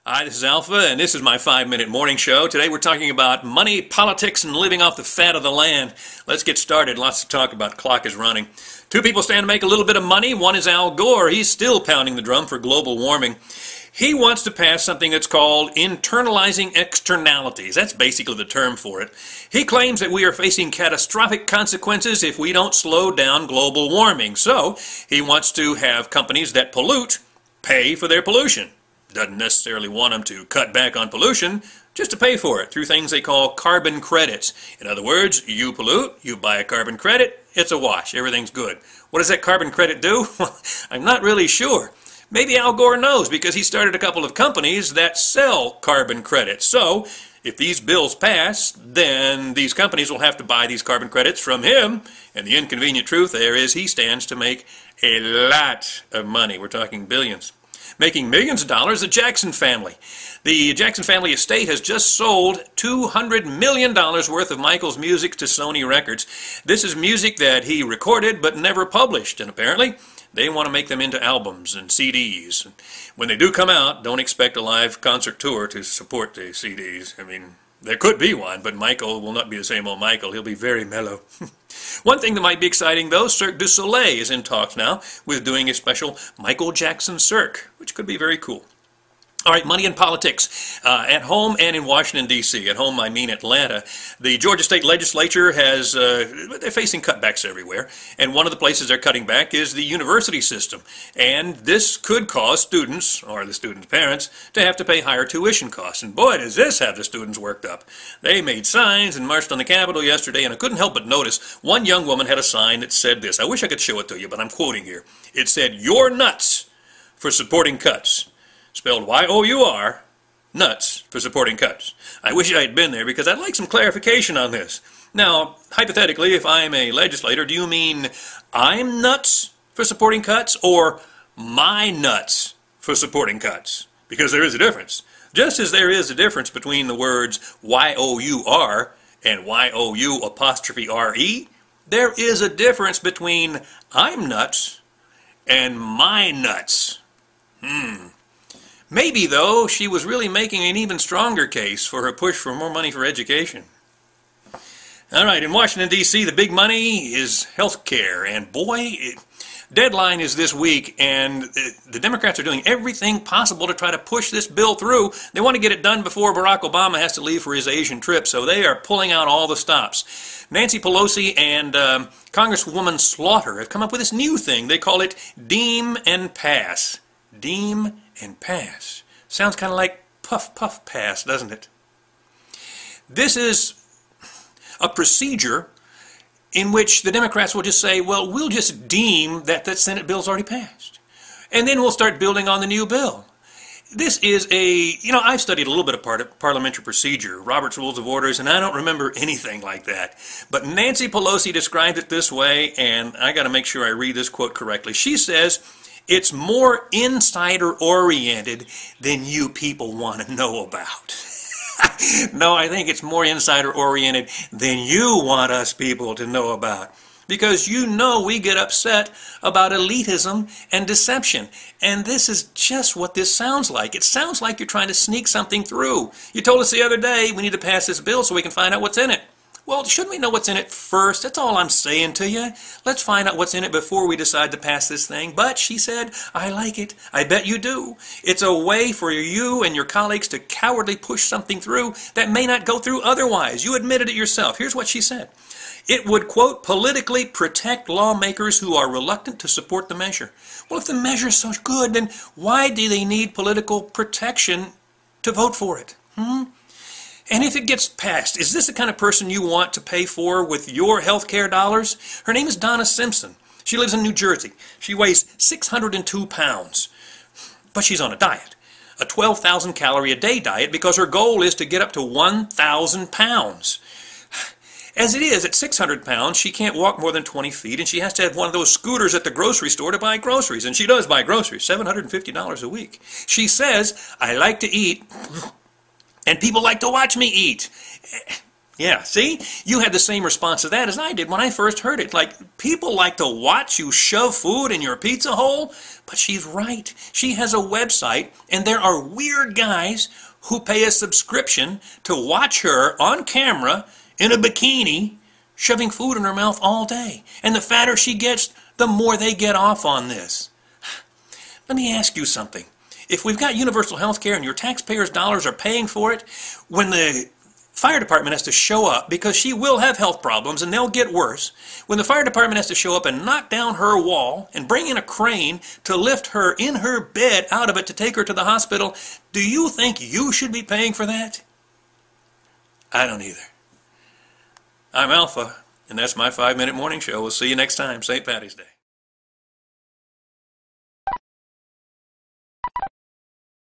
Hi, this is Alpha, and this is my 5-minute morning show. Today we're talking about money, politics, and living off the fat of the land. Let's get started. Lots to talk about. Clock is running. Two people stand to make a little bit of money. One is Al Gore. He's still pounding the drum for global warming. He wants to pass something that's called internalizing externalities. That's basically the term for it. He claims that we are facing catastrophic consequences if we don't slow down global warming. So he wants to have companies that pollute pay for their pollution. Doesn't necessarily want them to cut back on pollution, just to pay for it through things they call carbon credits. In other words, you pollute, you buy a carbon credit, it's a wash, everything's good. What does that carbon credit do? I'm not really sure. Maybe Al Gore knows because he started a couple of companies that sell carbon credits. So, if these bills pass, then these companies will have to buy these carbon credits from him. And the inconvenient truth there is he stands to make a lot of money. We're talking billions. Making millions of dollars, the Jackson family. The Jackson family estate has just sold $200 million worth of Michael's music to Sony Records. This is music that he recorded but never published, and apparently they want to make them into albums and CDs. When they do come out, don't expect a live concert tour to support the CDs. I mean, there could be one, but Michael will not be the same old Michael. He'll be very mellow. One thing that might be exciting, though, Cirque du Soleil is in talks now with doing a special Michael Jackson Cirque, which could be very cool. All right, money and politics. At home and in Washington, D.C. At home, I mean Atlanta. The Georgia State Legislature has, they're facing cutbacks everywhere. And one of the places they're cutting back is the university system. And this could cause students, or the students' parents, to have to pay higher tuition costs. And boy, does this have the students worked up. They made signs and marched on the Capitol yesterday, and I couldn't help but notice one young woman had a sign that said this. I wish I could show it to you, but I'm quoting here. It said, "You're nuts for supporting cuts." Spelled Y-O-U-R, nuts for supporting cuts. I wish I had been there because I'd like some clarification on this. Now, hypothetically, if I'm a legislator, do you mean I'm nuts for supporting cuts or my nuts for supporting cuts? Because there is a difference. Just as there is a difference between the words Y-O-U-R and Y-O-U''R-E, there is a difference between I'm nuts and my nuts. Maybe, though, she was really making an even stronger case for her push for more money for education. All right, in Washington, D.C., the big money is health care. And boy, deadline is this week, and the Democrats are doing everything possible to try to push this bill through. They want to get it done before Barack Obama has to leave for his Asian trip, so they are pulling out all the stops. Nancy Pelosi and Congresswoman Slaughter have come up with this new thing. They call it Deem and Pass. Deem and Pass. Sounds kind of like puff, puff, pass, doesn't it? This is a procedure in which the Democrats will just say, well, we'll just deem that that Senate bill's already passed. And then we'll start building on the new bill. This is I've studied a little bit of parliamentary procedure, Robert's Rules of Orders, and I don't remember anything like that. But Nancy Pelosi described it this way, and I got to make sure I read this quote correctly. She says, "It's more insider-oriented than you people want to know about." No, I think it's more insider-oriented than you want us people to know about. Because you know we get upset about elitism and deception. And this is just what this sounds like. It sounds like you're trying to sneak something through. You told us the other day we need to pass this bill so we can find out what's in it. Well, shouldn't we know what's in it first? That's all I'm saying to you. Let's find out what's in it before we decide to pass this thing. But she said, I like it. I bet you do. It's a way for you and your colleagues to cowardly push something through that may not go through otherwise. You admitted it yourself. Here's what she said. It would, quote, politically protect lawmakers who are reluctant to support the measure. Well, if the measure is so good, then why do they need political protection to vote for it? And if it gets passed, is this the kind of person you want to pay for with your health care dollars? Her name is Donna Simpson. She lives in New Jersey. She weighs 602 pounds. But she's on a diet, a 12,000 calorie a day diet, because her goal is to get up to 1,000 pounds. As it is, at 600 pounds, she can't walk more than 20 feet, and she has to have one of those scooters at the grocery store to buy groceries. And she does buy groceries, $750 a week. She says, I like to eat, and people like to watch me eat. Yeah, see? You had the same response to that as I did when I first heard it. Like, people like to watch you shove food in your pizza hole, but she's right. She has a website, and there are weird guys who pay a subscription to watch her on camera in a bikini shoving food in her mouth all day. And the fatter she gets, the more they get off on this. Let me ask you something. If we've got universal health care and your taxpayers' dollars are paying for it, when the fire department has to show up, because she will have health problems and they'll get worse, when the fire department has to show up and knock down her wall and bring in a crane to lift her in her bed out of it to take her to the hospital, do you think you should be paying for that? I don't either. I'm Alpha, and that's my 5-minute morning show. We'll see you next time. St. Patty's Day.